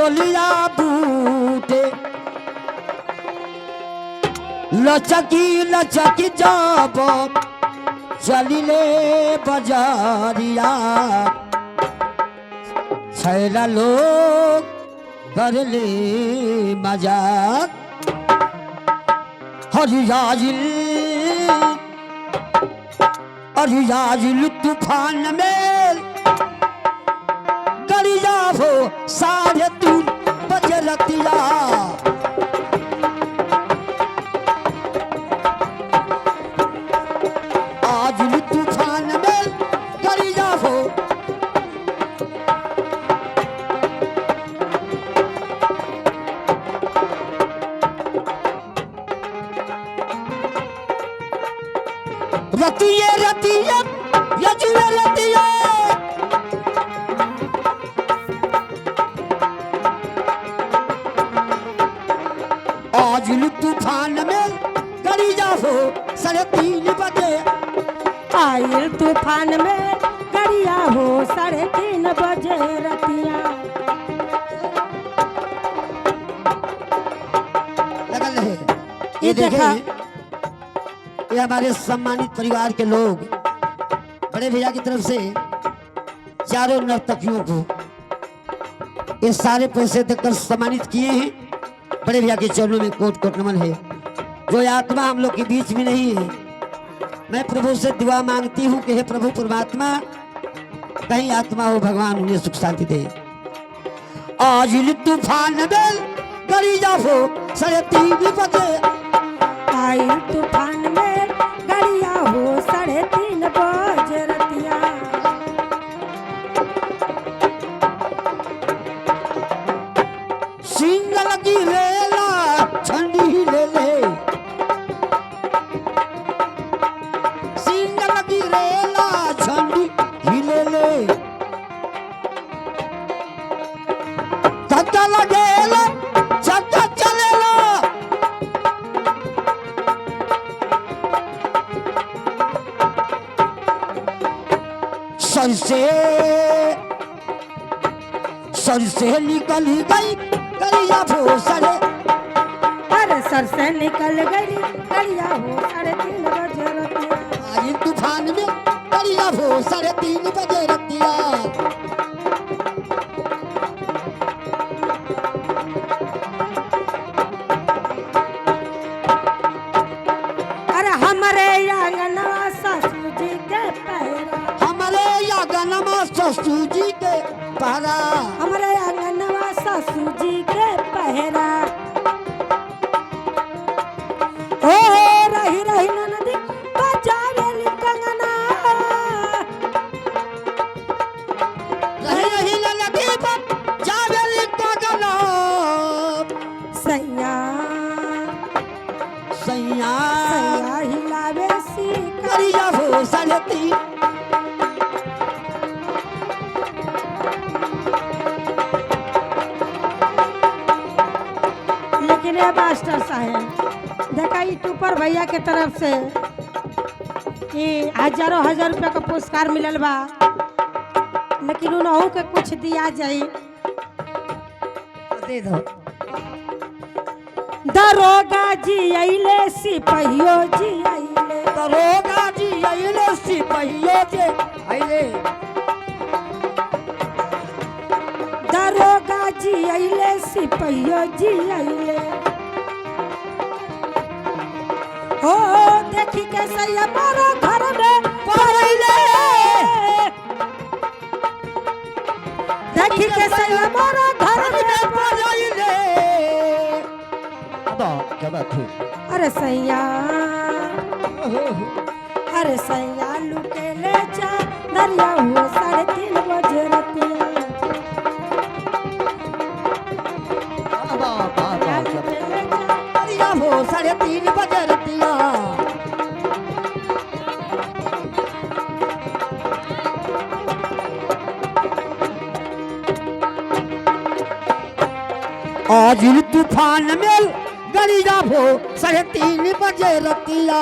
डोलिया बूटे लचकी लचकी जाब चलिले बजारिया छैला लोग करले मजाक हरियाजिल तूफान में गरिया हो 3:30 बजे रतिया आजिल तूफान में गरिया हो रतिये रतिये यजुए रतिये आजिल तूफान में गरिया हो 3:30 बजे आइल तूफान में गरिया हो 3:30 बजे रतिया लगल रहे। ये देखा ये हमारे सम्मानित परिवार के लोग बड़े भैया की तरफ से चारों नर्तकियों को ये सारे पैसे देकर सम्मानित किए हैं। बड़े भैया के चरणों में कोट कोट नमन है। जो आत्मा हम लोग के बीच में नहीं है, मैं प्रभु से दुआ मांगती हूँ कि हे प्रभु परमात्मा कहीं आत्मा हो भगवान उन्हें सुख शांति दे। आजिल तूफान में गरिया हो 3:30 बजे आइल तूफान में गरिया हो 3:30 बजे रतिया सिंग लगी रेला झंडी ले ले सिंग लगी रेला झंडी हिले ले धक्का लगेला चक्का चलेला सर से निकल गई गरिया हो सरे अरे सर से निकल गई गरिया हो 3:30 बजे रतिया आजिल तूफान में गरिया हो 3:30 बजे रतिया अरे हमारे आंगनवा ससुर जी के पहरा हमारे आंगनवा ससुर जी के पहरा हमारे आंगनवा ससुर जी के पहरा ओ रही रही ननदी बजावेली कंगना रही रही ललकी बजावेली कंगना सैया सैया सैया हिलावे सी गरिया हो 3:30 लेकिन ये मास्टर साहब देखा यूट्यूब पर भैया के तरफ से कि हजारों हजार रुपया का पुरस्कार मिलल बा, लेकिन उन्हों के कुछ दिया जाए दे दो। दरोगा जी अइले सिपहियो जी अइले दरोगा जी अइले सिपहियो जी अइले दरोगा जी अइले सिपहियो जी अइले ओ देखी कैसे हमारा घर में पड़ैले देखी कैसे हमारा घर में पड़ैले क्या बात है। अरे सैया अरे सैया लुटे ले जा दरिया हुआ 3:30 बजे रतिया दरिया हो 3:30 बजे रतिया आज तूफान में गरिया हो 3:30 बजे रतिया।